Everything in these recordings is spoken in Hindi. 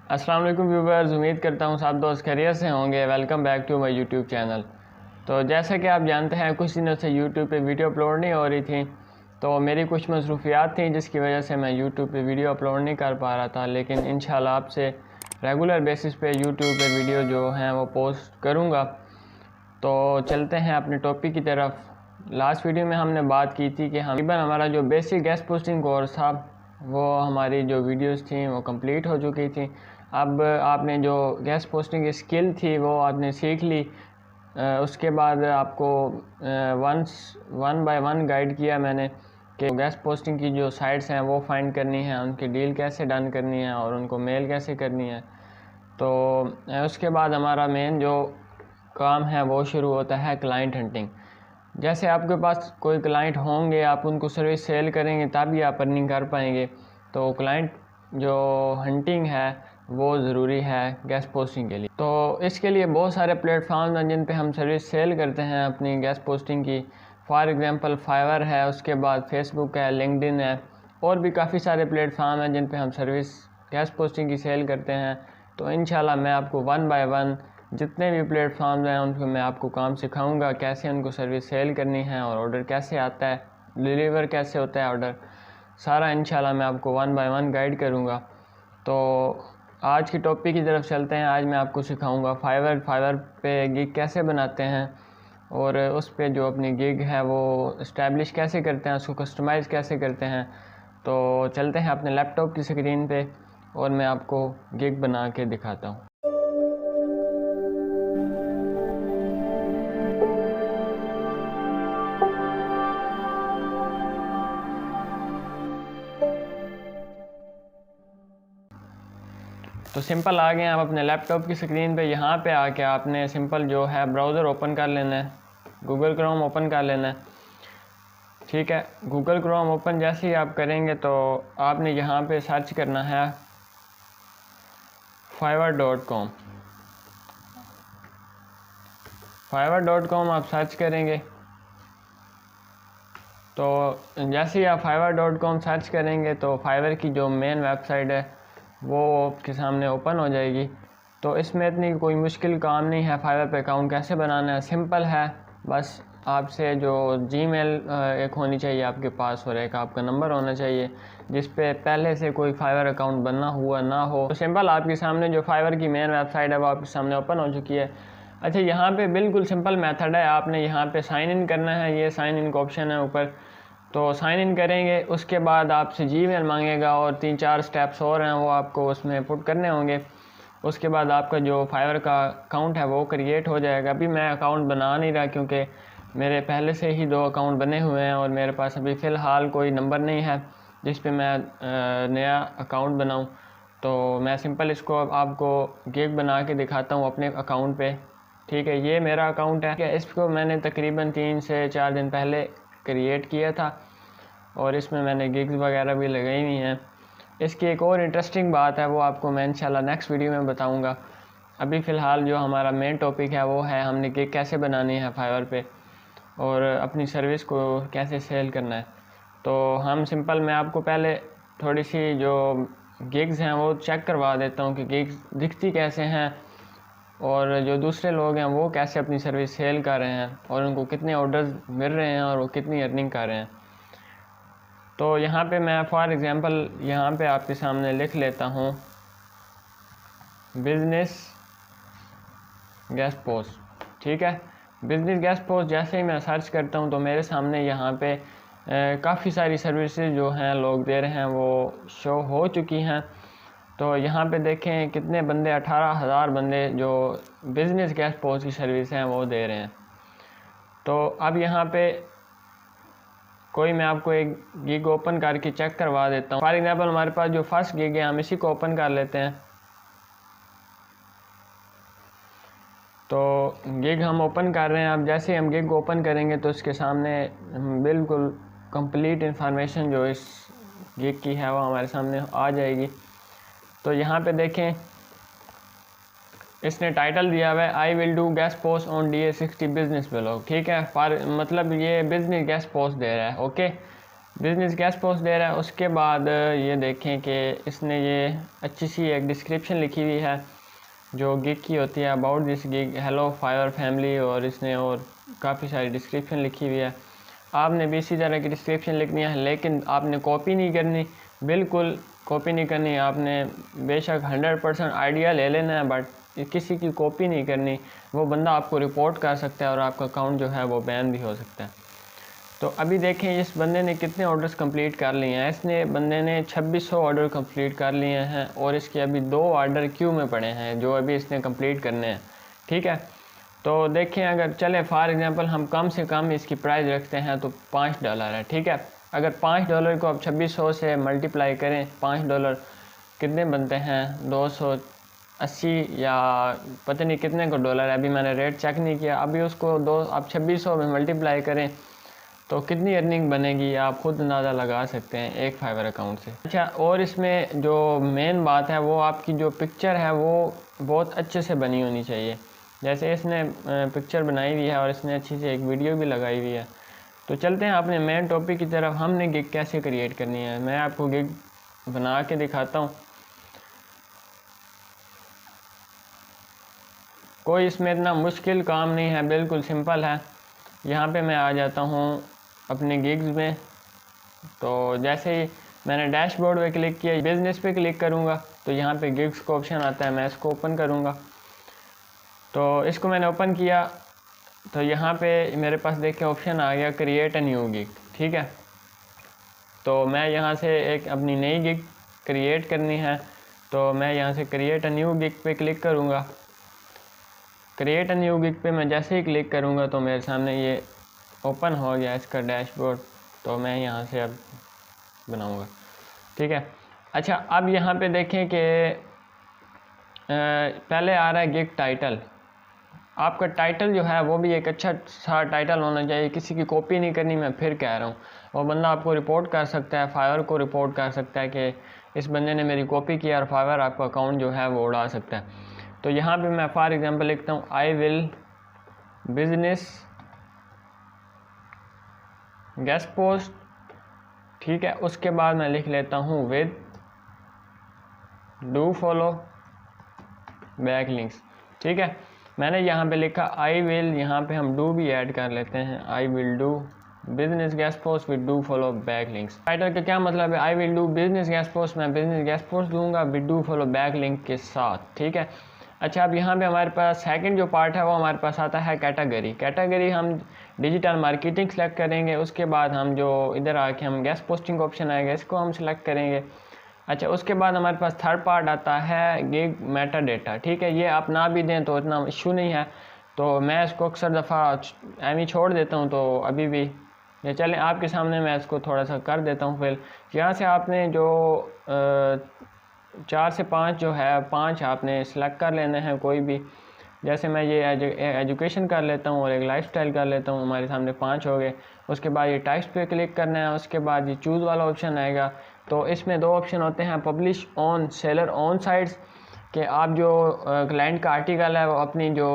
अस्सलाम वालेकुम व्यूवर्स, उम्मीद करता हूँ सब दोस्त खैरियत से होंगे। Welcome back to my YouTube channel. तो जैसा कि आप जानते हैं, कुछ दिनों से यूट्यूब पे वीडियो अपलोड नहीं हो रही थी, तो मेरी कुछ मसरूफियात थी जिसकी वजह से मैं यूट्यूब पे वीडियो अपलोड नहीं कर पा रहा था। लेकिन इंशाल्लाह आपसे रेगुलर बेसिस पे यूट्यूब पे वीडियो जो हैं वो पोस्ट करूँगा। तो चलते हैं अपने टॉपिक की तरफ। लास्ट वीडियो में हमने बात की थी कि हमारा जो बेसिक गेस्ट पोस्टिंग कोर्स था वो हमारी जो वीडियोस थी वो कंप्लीट हो चुकी थी। अब आपने जो गेस्ट पोस्टिंग की स्किल थी वो आपने सीख ली। उसके बाद आपको वन बाय वन गाइड किया मैंने कि गेस्ट पोस्टिंग की जो साइट्स हैं वो फाइंड करनी है, उनकी डील कैसे डन करनी है और उनको मेल कैसे करनी है। तो उसके बाद हमारा मेन जो काम है वो शुरू होता है क्लाइंट हंटिंग। जैसे आपके पास कोई क्लाइंट होंगे, आप उनको सर्विस सेल करेंगे तभी आप अर्निंग कर पाएंगे। तो क्लाइंट जो हंटिंग है वो ज़रूरी है गेस्ट पोस्टिंग के लिए। तो इसके लिए बहुत सारे प्लेटफॉर्म हैं जिन पे हम सर्विस सेल करते हैं अपनी गेस्ट पोस्टिंग की। फॉर एग्ज़ाम्पल फाइवर है, उसके बाद फेसबुक है, लिंक्डइन है, और भी काफ़ी सारे प्लेटफॉर्म हैं जिन पे हम सर्विस गेस्ट पोस्टिंग की सेल करते हैं। तो इंशाल्लाह मैं आपको वन बाय वन जितने भी प्लेटफॉर्म्स हैं उन पर मैं आपको काम सिखाऊंगा, कैसे उनको सर्विस सेल करनी है और ऑर्डर कैसे आता है, डिलीवर कैसे होता है ऑर्डर, सारा इंशाल्लाह मैं आपको वन बाय वन गाइड करूंगा। तो आज की टॉपिक की तरफ चलते हैं। आज मैं आपको सिखाऊंगा फाइवर पे गिग कैसे बनाते हैं और उस पे जो अपनी गिग है वो इस्टेब्लिश कैसे करते हैं, उसको कस्टमाइज़ कैसे करते हैं। तो चलते हैं अपने लैपटॉप की स्क्रीन पे और मैं आपको गिग बना के दिखाता हूँ। तो सिंपल आ गए आप अपने लैपटॉप की स्क्रीन पे। यहाँ पे आके आपने सिंपल जो है ब्राउज़र ओपन कर लेना है, गूगल क्रोम ओपन कर लेना है। ठीक है, गूगल क्रोम ओपन जैसे ही आप करेंगे तो आपने यहाँ पे सर्च करना है fiverr.com। fiverr.com आप सर्च करेंगे तो जैसे ही आप fiverr.com सर्च करेंगे तो फाइवर की जो मेन वेबसाइट है वो आपके सामने ओपन हो जाएगी। तो इसमें इतनी कोई मुश्किल काम नहीं है। फाइवर पे अकाउंट कैसे बनाना है सिंपल है, बस आपसे जो जीमेल एक होनी चाहिए आपके पास और एक आपका नंबर होना चाहिए जिस पे पहले से कोई फाइवर अकाउंट बनना हुआ ना हो। तो सिंपल आपके सामने जो फाइवर की मेन वेबसाइट है वो आपके सामने ओपन हो चुकी है। अच्छा, यहाँ पे बिल्कुल सिंपल मेथड है, आपने यहाँ पे साइन इन करना है। ये साइन इन का ऑप्शन है ऊपर, तो साइन इन करेंगे। उसके बाद आपसे जीमेल मांगेगा और 3-4 स्टेप्स और हैं वो आपको उसमें पुट करने होंगे। उसके बाद आपका जो फाइवर का अकाउंट है वो क्रिएट हो जाएगा। अभी मैं अकाउंट बना नहीं रहा क्योंकि मेरे पहले से ही 2 अकाउंट बने हुए हैं और मेरे पास अभी फ़िलहाल कोई नंबर नहीं है जिस पे मैं नया अकाउंट बनाऊं। तो मैं सिंपल इसको आपको गिग बना के दिखाता हूं अपने अकाउंट पे। ठीक है, ये मेरा अकाउंट है। इसको मैंने तकरीबन 3 से 4 दिन पहले क्रिएट किया था और इसमें मैंने गिग्स वगैरह भी लगाई हुई हैं। इसकी एक और इंटरेस्टिंग बात है वो आपको मैं इंशाल्लाह नेक्स्ट वीडियो में बताऊंगा। अभी फ़िलहाल जो हमारा मेन टॉपिक है वो है हमने गिग कैसे बनानी है फाइवर पे और अपनी सर्विस को कैसे सेल करना है। तो हम सिंपल मैं आपको पहले थोड़ी सी जो गिग्स हैं वो चेक करवा देता हूँ कि गिग्स दिखती कैसे हैं और जो दूसरे लोग हैं वो कैसे अपनी सर्विस सेल कर रहे हैं और उनको कितने ऑर्डर्स मिल रहे हैं और वो कितनी अर्निंग कर रहे हैं। तो यहाँ पे मैं फॉर एग्ज़ाम्पल यहाँ पे आपके सामने लिख लेता हूँ बिज़नेस गेस्ट पोस्ट। ठीक है, बिज़नेस गेस्ट पोस्ट जैसे ही मैं सर्च करता हूँ तो मेरे सामने यहाँ पे काफ़ी सारी सर्विसेज जो हैं लोग दे रहे हैं वो शो हो चुकी हैं। तो यहाँ पे देखें कितने बंदे, 18,000 बंदे जो बिज़नेस गेस्ट पोस्ट की सर्विस हैं वो दे रहे हैं। तो अब यहाँ पे कोई मैं आपको एक गिग ओपन करके चेक करवा देता हूँ। फॉर एग्जांपल हमारे पास जो फर्स्ट गिग है हम इसी को ओपन कर लेते हैं। तो गिग हम ओपन कर रहे हैं। अब जैसे हम गिग ओपन करेंगे तो इसके सामने बिल्कुल कंप्लीट इंफॉर्मेशन जो इस गिग की है वो हमारे सामने आ जाएगी। तो यहाँ पे देखें इसने टाइटल दिया हुआ है I will do guest post on DA60 business blog. ठीक है, मतलब ये बिजनेस गेस्ट पोस्ट दे रहा है। ओके, बिज़नेस गेस्ट पोस्ट दे रहा है। उसके बाद ये देखें कि इसने ये अच्छी सी एक डिस्क्रिप्शन लिखी हुई है जो गिग की होती है, about this gig, hello fire family, और इसने और काफ़ी सारी डिस्क्रिप्शन लिखी हुई है। आपने भी इसी तरह की डिस्क्रिप्शन लिखनी है, लेकिन आपने कॉपी नहीं करनी, बिल्कुल कॉपी नहीं करनी। आपने बेशक 100% आइडिया ले लेना है, बट किसी की कॉपी नहीं करनी। वो बंदा आपको रिपोर्ट कर सकता है और आपका अकाउंट जो है वो बैन भी हो सकता है। तो अभी देखें इस बंदे ने कितने ऑर्डर्स कंप्लीट कर लिए हैं। इसने बंदे ने 2600 ऑर्डर कंप्लीट कर लिए हैं और इसके अभी 2 ऑर्डर क्यू में पड़े हैं जो अभी इसने कंप्लीट करने हैं। ठीक है, तो देखें अगर चले फॉर एग्जांपल हम कम से कम इसकी प्राइस रखते हैं तो $5 है। ठीक है, अगर $5 को आप 2600 से मल्टीप्लाई करें, $5 कितने बनते हैं, 280 या पता नहीं कितने को डॉलर है, अभी मैंने रेट चेक नहीं किया। अभी उसको आप 2600 में मल्टीप्लाई करें तो कितनी अर्निंग बनेगी आप खुद अंदाज़ा लगा सकते हैं एक फाइवर अकाउंट से। अच्छा, और इसमें जो मेन बात है वो आपकी जो पिक्चर है वो बहुत अच्छे से बनी होनी चाहिए। जैसे इसने पिक्चर बनाई हुई है और इसने अच्छी से एक वीडियो भी लगाई हुई है। तो चलते हैं अपने मेन टॉपिक की तरफ। हमने गिग कैसे क्रिएट करनी है, मैं आपको गिग बना के दिखाता हूँ। कोई इसमें इतना मुश्किल काम नहीं है, बिल्कुल सिंपल है। यहाँ पे मैं आ जाता हूँ अपने गिग्स में। तो जैसे ही मैंने डैशबोर्ड पे क्लिक किया, बिज़नेस पे क्लिक करूँगा तो यहाँ पे गिग्स का ऑप्शन आता है, मैं इसको ओपन करूँगा। तो इसको मैंने ओपन किया तो यहाँ पे मेरे पास देख के ऑप्शन आ गया क्रिएट अ न्यू गिग। ठीक है, तो मैं यहाँ से एक अपनी नई गिग क्रिएट करनी है, तो मैं यहाँ से क्रिएट अ न्यू गिग पे क्लिक करूँगा। क्रिएट अ न्यू गिग पे मैं जैसे ही क्लिक करूँगा तो मेरे सामने ये ओपन हो गया इसका डैशबोर्ड। तो मैं यहाँ से अब बनाऊँगा। ठीक है, अच्छा अब यहाँ पे देखें कि पहले आ रहा है गिग टाइटल। आपका टाइटल जो है वो भी एक अच्छा सा टाइटल होना चाहिए, किसी की कॉपी नहीं करनी। मैं फिर कह रहा हूँ, वो बंदा आपको रिपोर्ट कर सकता है, फाइवर को रिपोर्ट कर सकता है कि इस बंदे ने मेरी कॉपी किया, और फाइवर आपका अकाउंट जो है वो उड़ा सकता है। तो यहाँ पे मैं फॉर एग्जांपल लिखता हूँ I will business guest post. ठीक है, उसके बाद मैं लिख लेता हूँ with do follow back links. ठीक है, मैंने यहाँ पे लिखा आई विल, यहाँ पे हम डू भी ऐड कर लेते हैं, I will do business guest post with do follow back links. Title का क्या मतलब है, I will do business guest post, मैं बिजनेस गेस्ट पोस्ट दूंगा with do follow back link के साथ। ठीक है, अच्छा अब यहाँ पे हमारे पास सेकंड जो पार्ट है वो हमारे पास आता है कैटेगरी। कैटेगरी हम डिजिटल मार्केटिंग सेलेक्ट करेंगे, उसके बाद हम जो इधर आके हम गेस्ट पोस्टिंग ऑप्शन आएगा इसको हम सिलेक्ट करेंगे। अच्छा, उसके बाद हमारे पास थर्ड पार्ट आता है गिग मेटा डेटा। ठीक है, ये आप ना भी दें तो इतना इशू नहीं है, तो मैं इसको अक्सर दफ़ा एम ही छोड़ देता हूँ। तो अभी भी ये चलें आपके सामने मैं इसको थोड़ा सा कर देता हूँ। फिर यहाँ से आपने जो 4 से 5 जो है 5 आपने सेलेक्ट कर लेने हैं कोई भी। जैसे मैं ये एजुकेशन कर लेता हूँ और एक लाइफस्टाइल कर लेता हूँ, हमारे सामने 5 हो गए। उसके बाद ये टाइप्स पे क्लिक करना है, उसके बाद ये चूज़ वाला ऑप्शन आएगा। तो इसमें 2 ऑप्शन होते हैं, publish on seller on sites, कि आप जो क्लाइंट का आर्टिकल है वो अपनी जो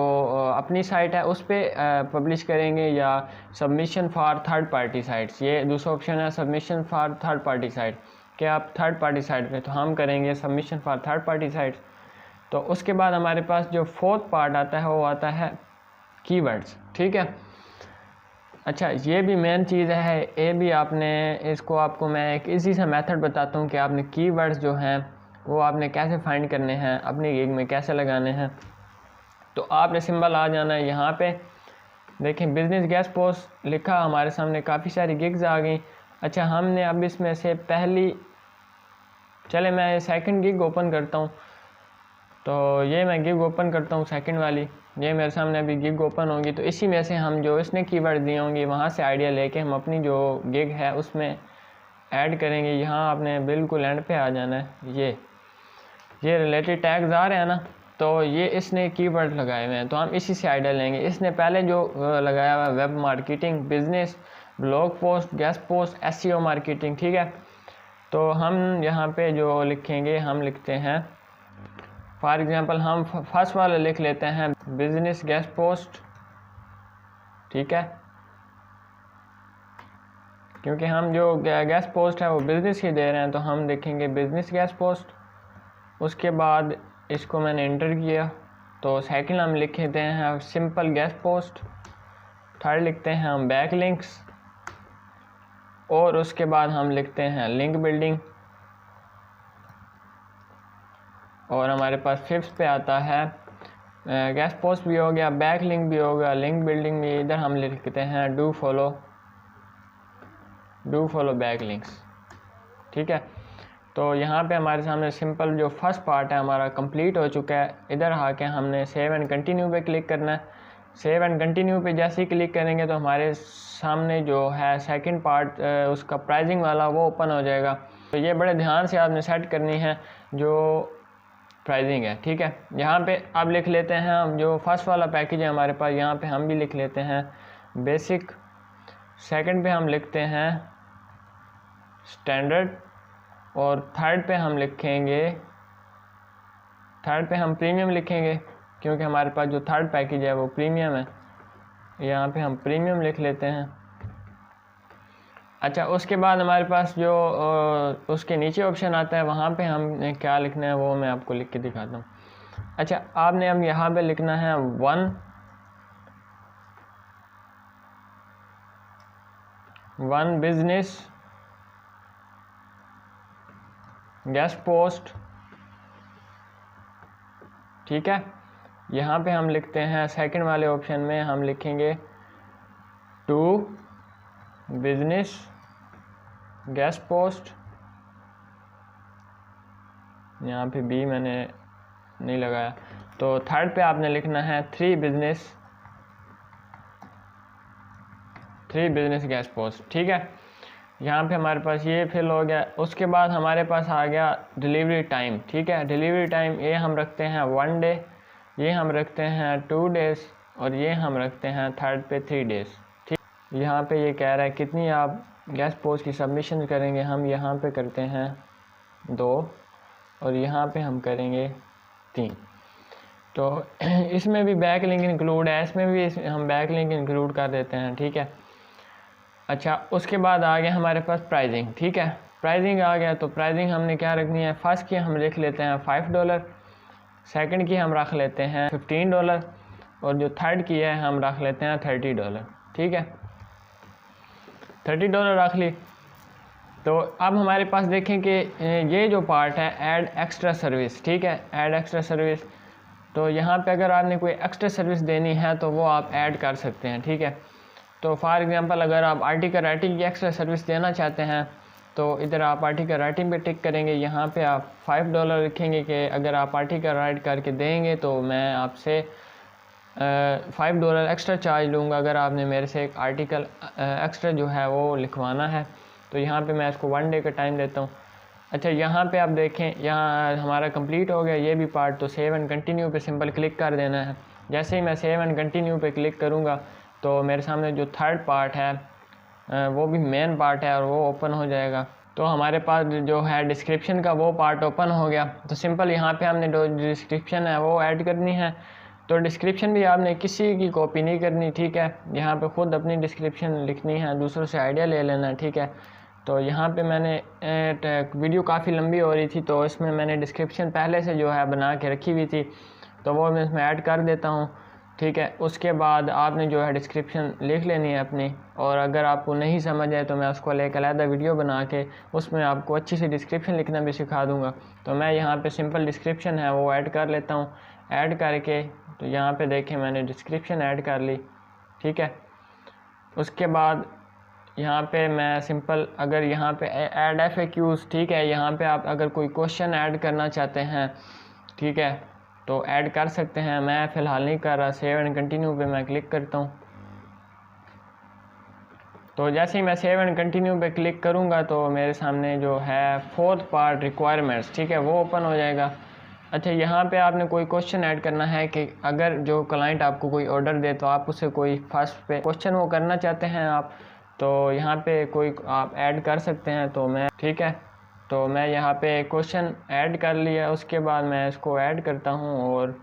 अपनी साइट है उस पर पब्लिश करेंगे, या submission for third party sites. ये दूसरा ऑप्शन है submission for third party site, कि आप थर्ड पार्टी साइट पे, तो हम करेंगे submission for third party sites. तो उसके बाद हमारे पास जो फोर्थ पार्ट आता है वो आता है कीवर्ड्स। ठीक है, अच्छा ये भी मेन चीज़ है, ये भी आपने इसको आपको मैं एक इजी सा मेथड बताता हूँ कि आपने कीवर्ड्स जो हैं वो आपने कैसे फाइंड करने हैं, अपनी गिग में कैसे लगाने हैं। तो आपने सिंबल आ जाना है यहाँ पे, देखें बिजनेस गेस्ट पोस्ट लिखा, हमारे सामने काफ़ी सारी गिग्स आ गई। अच्छा, हमने अब इसमें से पहली, चले मैं सेकंड गिग ओपन करता हूँ। तो ये मैं गिग ओपन करता हूँ सेकंड वाली, ये मेरे सामने अभी गिग ओपन होगी। तो इसी में से हम जो इसने कीवर्ड दिए होंगे वहाँ से आइडिया लेके हम अपनी जो गिग है उसमें ऐड करेंगे। यहाँ आपने बिल्कुल एंड पे आ जाना है। ये रिलेटेड टैग्स आ रहे हैं ना, तो ये इसने कीवर्ड लगाए हुए हैं, तो हम इसी से आइडिया लेंगे। इसने पहले जो लगाया हुआ है web marketing, business, blog post, guest post, SEO marketing. ठीक है, तो हम यहाँ पे जो लिखेंगे, हम लिखते हैं फॉर एग्जांपल हम फर्स्ट वाला लिख लेते हैं बिजनेस गेस्ट पोस्ट। ठीक है, क्योंकि हम जो गेस्ट पोस्ट है वो बिज़नेस की दे रहे हैं, तो हम देखेंगे बिज़नेस गेस्ट पोस्ट। उसके बाद इसको मैंने इंटर किया, तो सेकंड हम लिख देते हैं सिंपल गेस्ट पोस्ट, थर्ड लिखते हैं हम बैक लिंक्स, और उसके बाद हम लिखते हैं लिंक बिल्डिंग, और हमारे पास फिफ्थ पे आता है गेस्ट पोस्ट भी हो गया, बैक लिंक भी होगा, लिंक बिल्डिंग भी। इधर हम लिखते हैं डू फॉलो बैक लिंक्स। ठीक है, तो यहाँ पे हमारे सामने सिंपल जो फर्स्ट पार्ट है हमारा कंप्लीट हो चुका है। इधर आके हमने सेव एंड कंटिन्यू पे क्लिक करना है। सेव एंड कंटिन्यू पे जैसे ही क्लिक करेंगे तो हमारे सामने जो है सेकंड पार्ट उसका प्राइसिंग वाला वो ओपन हो जाएगा। तो ये बड़े ध्यान से आपने सेट करनी है जो प्राइसिंग है। ठीक है, यहाँ पे अब लिख लेते हैं हम जो फर्स्ट वाला पैकेज है हमारे पास, यहाँ पे हम भी लिख लेते हैं बेसिक। सेकंड पे हम लिखते हैं स्टैंडर्ड, और थर्ड पे हम प्रीमियम लिखेंगे, क्योंकि हमारे पास जो थर्ड पैकेज है वो प्रीमियम है। यहाँ पे हम प्रीमियम लिख लेते हैं। अच्छा, उसके बाद हमारे पास जो उसके नीचे ऑप्शन आता है वहाँ पे हम क्या लिखना है वो मैं आपको लिख के दिखाता हूँ। अच्छा, आपने अब यहाँ पे लिखना है वन बिजनेस गेस्ट पोस्ट। ठीक है, यहाँ पे हम लिखते हैं सेकंड वाले ऑप्शन में हम लिखेंगे 2 बिजनेस गेस्ट पोस्ट। यहाँ पे बी मैंने नहीं लगाया, तो थर्ड पे आपने लिखना है 3 बिजनेस गेस्ट पोस्ट। ठीक है, यहाँ पे हमारे पास ये फिल हो गया। उसके बाद हमारे पास आ गया डिलीवरी टाइम। ठीक है, डिलीवरी टाइम ये हम रखते हैं 1 डे, ये हम रखते हैं 2 डेज़, और ये हम रखते हैं थर्ड पे 3 डेज़। ठीक, यहाँ पे ये कह रहा है कितनी आप गेस्ट पोस्ट की सबमिशन करेंगे। हम यहाँ पे करते हैं 2, और यहाँ पे हम करेंगे 3। तो इसमें भी बैक लिंक इंक्लूड है, इसमें भी हम बैक लिंक इंक्लूड कर देते हैं। ठीक है, अच्छा, उसके बाद आ गया हमारे पास प्राइसिंग। ठीक है, प्राइसिंग आ गया, तो प्राइसिंग हमने क्या रखनी है, फर्स्ट की हम लिख लेते हैं $5, सेकंड की हम रख लेते हैं $15, और जो थर्ड की है हम रख लेते हैं $30। ठीक है, $30 रख ली। तो अब हमारे पास देखें कि ये जो पार्ट है ऐड एक्स्ट्रा सर्विस। ठीक है, ऐड एक्स्ट्रा सर्विस, तो यहाँ पे अगर आपने कोई एक्स्ट्रा सर्विस देनी है तो वो आप ऐड कर सकते हैं। ठीक है, तो फॉर एग्जांपल अगर आप आर्टिकल राइटिंग की एक्स्ट्रा सर्विस देना चाहते हैं तो इधर आप आर्टिकल राइटिंग पे टिक करेंगे। यहाँ पे आप $5 लिखेंगे कि अगर आप आर्टिकल राइट करके देंगे तो मैं आपसे $5 एक्स्ट्रा चार्ज लूँगा अगर आपने मेरे से एक आर्टिकल एक्स्ट्रा जो है वो लिखवाना है। तो यहाँ पे मैं इसको 1 डे का टाइम देता हूँ। अच्छा, यहाँ पे आप देखें, यहाँ हमारा कंप्लीट हो गया ये भी पार्ट। तो सेव एंड कंटिन्यू पे सिंपल क्लिक कर देना है। जैसे ही मैं सेव एंड कंटिन्यू पे क्लिक करूँगा तो मेरे सामने जो थर्ड पार्ट है वो भी मेन पार्ट है और वो ओपन हो जाएगा। तो हमारे पास जो है डिस्क्रिप्शन का वो पार्ट ओपन हो गया। तो सिंपल यहाँ पे हमने जो डिस्क्रिप्शन है वो ऐड करनी है। तो डिस्क्रिप्शन भी आपने किसी की कॉपी नहीं करनी। ठीक है, यहाँ पे ख़ुद अपनी डिस्क्रिप्शन लिखनी है, दूसरों से आइडिया ले लेना है। ठीक है, तो यहाँ पे मैंने वीडियो काफ़ी लंबी हो रही थी तो इसमें मैंने डिस्क्रिप्शन पहले से जो है बना के रखी हुई थी, तो वो मैं इसमें ऐड कर देता हूँ। ठीक है, उसके बाद आपने जो है डिस्क्रिप्शन लिख लेनी है अपनी, और अगर आपको नहीं समझ आए तो मैं उसको लेकर अलग वीडियो बना के उसमें आपको अच्छी सी डिस्क्रिप्शन लिखना भी सिखा दूँगा। तो मैं यहाँ पे सिंपल डिस्क्रिप्शन है वो ऐड कर लेता हूँ। ऐड करके तो यहाँ पे देखें मैंने डिस्क्रिप्शन ऐड कर ली। ठीक है, उसके बाद यहाँ पे मैं सिंपल अगर यहाँ पे ऐड FAQs, ठीक है, यहाँ पे आप अगर कोई क्वेश्चन ऐड करना चाहते हैं, ठीक है, तो ऐड कर सकते हैं। मैं फ़िलहाल नहीं कर रहा। सेव एंड कंटिन्यू पे मैं क्लिक करता हूँ। तो जैसे ही मैं सेव एंड कंटिन्यू पे क्लिक करूँगा तो मेरे सामने जो है फोर्थ पार्ट रिक्वायरमेंट्स, ठीक है, वो ओपन हो जाएगा। अच्छा, यहाँ पे आपने कोई क्वेश्चन ऐड करना है कि अगर जो क्लाइंट आपको कोई ऑर्डर दे तो आप उसे कोई फर्स्ट पे क्वेश्चन वो करना चाहते हैं आप, तो यहाँ पे कोई आप ऐड कर सकते हैं। तो मैं ठीक है, तो मैं यहाँ पे क्वेश्चन ऐड कर लिया। उसके बाद मैं इसको ऐड करता हूँ और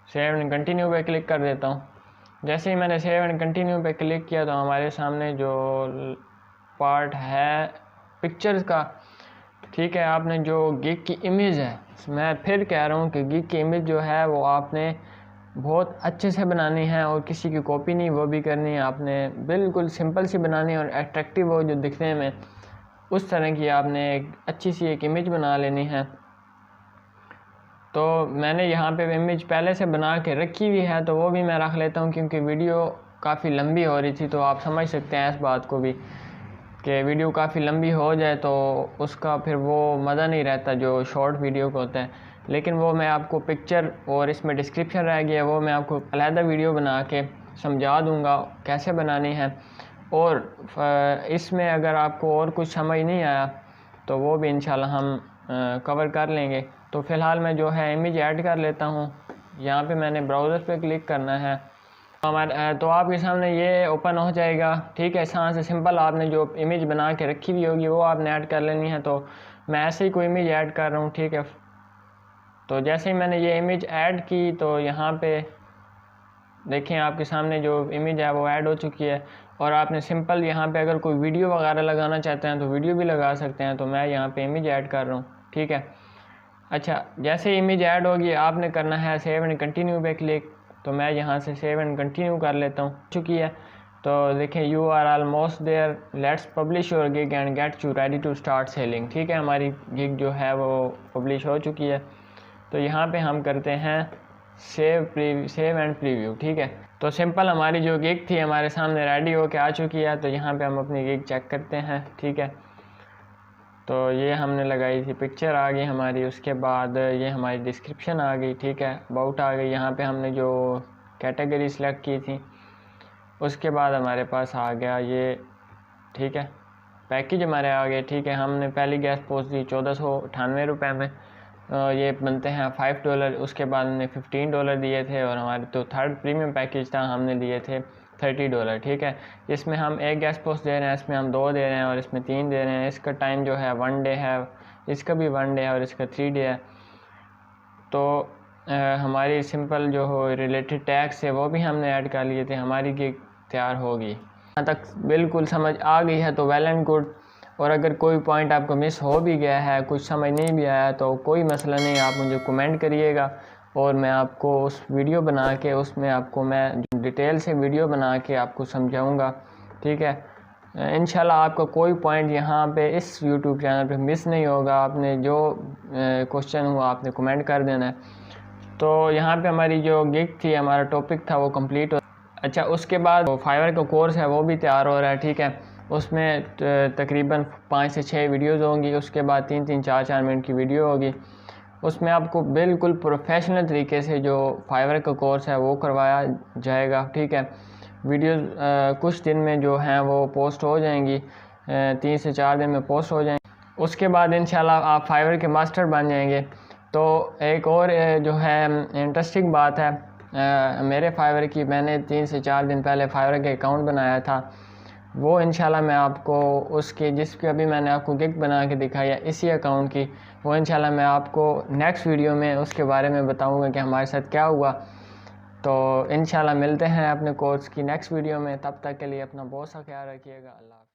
सेव एंड कंटिन्यू पे क्लिक कर देता हूँ। जैसे ही मैंने सेव एंड कंटिन्यू पे क्लिक किया तो हमारे सामने जो पार्ट है पिक्चर्स का, ठीक है। आपने जो गिग की इमेज है, मैं फिर कह रहा हूँ कि गिग की इमेज जो है वो आपने बहुत अच्छे से बनानी है और किसी की कॉपी नहीं वो भी करनी है। आपने बिल्कुल सिंपल सी बनानी है और अट्रैक्टिव हो जो दिखने में, उस तरह की आपने एक अच्छी सी एक इमेज बना लेनी है। तो मैंने यहाँ पे इमेज पहले से बना के रखी हुई है, तो वो भी मैं रख लेता हूँ क्योंकि वीडियो काफ़ी लंबी हो रही थी। तो आप समझ सकते हैं इस बात को भी कि वीडियो काफ़ी लंबी हो जाए तो उसका फिर वो मज़ा नहीं रहता जो शॉर्ट वीडियो का होता है। लेकिन वो मैं आपको पिक्चर और इसमें डिस्क्रिप्शन रह गया, वो मैं आपको अलहदा वीडियो बना के समझा दूँगा कैसे बनानी है। और इसमें अगर आपको और कुछ समझ नहीं आया तो वो भी इंशाल्लाह हम कवर कर लेंगे। तो फ़िलहाल मैं जो है इमेज ऐड कर लेता हूँ। यहाँ पे मैंने ब्राउज़र पे क्लिक करना है, तो आपके सामने ये ओपन हो जाएगा, ठीक है। यहाँ से सिंपल आपने जो इमेज बना के रखी हुई होगी वो आपने ऐड कर लेनी है। तो मैं ऐसे ही कोई इमेज ऐड कर रहा हूँ, ठीक है। तो जैसे ही मैंने ये इमेज ऐड की तो यहाँ पे देखें आपके सामने जो इमेज है वो ऐड हो चुकी है। और आपने सिंपल यहाँ पे अगर कोई वीडियो वगैरह लगाना चाहते हैं तो वीडियो भी लगा सकते हैं। तो मैं यहाँ पे इमेज ऐड कर रहा हूँ, ठीक है। अच्छा, जैसे इमेज ऐड होगी आपने करना है सेव एंड कंटिन्यू पे क्लिक। तो मैं यहाँ से सेव एंड कंटिन्यू कर लेता हूँ, चुकी है। तो देखें you are almost there, let's publish your gig and get you ready to start selling, ठीक है। हमारी गिग जो है वो पब्लिश हो चुकी है। तो यहाँ पे हम करते हैं सेव एंड प्रीव्यू, ठीक है। तो सिंपल हमारी जो गिग थी हमारे सामने रेडी होके आ चुकी है। तो यहाँ पे हम अपनी गिग चेक करते हैं, ठीक है। तो ये हमने लगाई थी, पिक्चर आ गई हमारी, उसके बाद ये हमारी डिस्क्रिप्शन आ गई, ठीक है, अबाउट आ गई। यहाँ पे हमने जो कैटेगरी सेलेक्ट की थी उसके बाद हमारे पास आ गया ये, ठीक है, पैकेज हमारे आ गए, ठीक है। हमने पहली गैस पोस्ट दी $1498 में, ये बनते हैं $5। उसके बाद हमने $15 दिए थे और हमारे तो थर्ड प्रीमियम पैकेज था, हमने दिए थे $30, ठीक है। इसमें हम एक गैस पोस्ट दे रहे हैं, इसमें हम 2 दे रहे हैं और इसमें 3 दे रहे हैं। इसका टाइम जो है 1 डे है, इसका भी 1 डे है और इसका 3 डे है। तो हमारी सिंपल जो हो रिलेटेड टैग्स है वो भी हमने ऐड कर लिए थे। हमारी गिग तैयार होगी। यहाँ तक बिल्कुल समझ आ गई है तो वेल एंड गुड। और अगर कोई पॉइंट आपको मिस हो भी गया है, कुछ समझ नहीं भी आया, तो कोई मसला नहीं, आप मुझे कमेंट करिएगा और मैं आपको उस वीडियो बना के उसमें आपको मैं डिटेल से वीडियो बना के आपको समझाऊंगा, ठीक है। इंशाल्लाह आपका कोई पॉइंट यहाँ पे इस यूट्यूब चैनल पे मिस नहीं होगा। आपने जो क्वेश्चन हुआ आपने कमेंट कर देना है। तो यहाँ पे हमारी जो गिग थी, हमारा टॉपिक था, वो कंप्लीट हो। अच्छा, उसके बाद फाइवर का कोर्स है वो भी तैयार हो रहा है, ठीक है। उसमें तकरीबन 5 से 6 वीडियोज़ होंगी। उसके बाद 3-3, 4-4 मिनट की वीडियो होगी। उसमें आपको बिल्कुल प्रोफेशनल तरीके से जो फाइवर का कोर्स है वो करवाया जाएगा, ठीक है। वीडियोज़ कुछ दिन में जो हैं वो पोस्ट हो जाएंगी, 3 से 4 दिन में पोस्ट हो जाएंगी। उसके बाद इंशाल्लाह आप फाइवर के मास्टर बन जाएंगे। तो एक और जो है इंटरेस्टिंग बात है, मेरे फाइवर की, मैंने 3 से 4 दिन पहले फाइवर का अकाउंट बनाया था। वो इंशाल्लाह मैं आपको उसकी, जिसकी अभी मैंने आपको गिग बना के दिखाई है इसी अकाउंट की, वो इंशाल्लाह मैं आपको नेक्स्ट वीडियो में उसके बारे में बताऊंगा कि हमारे साथ क्या हुआ। तो इंशाल्लाह मिलते हैं अपने कोर्स की नेक्स्ट वीडियो में। तब तक के लिए अपना बहुत सा ख्याल रखिएगा। अल्लाह।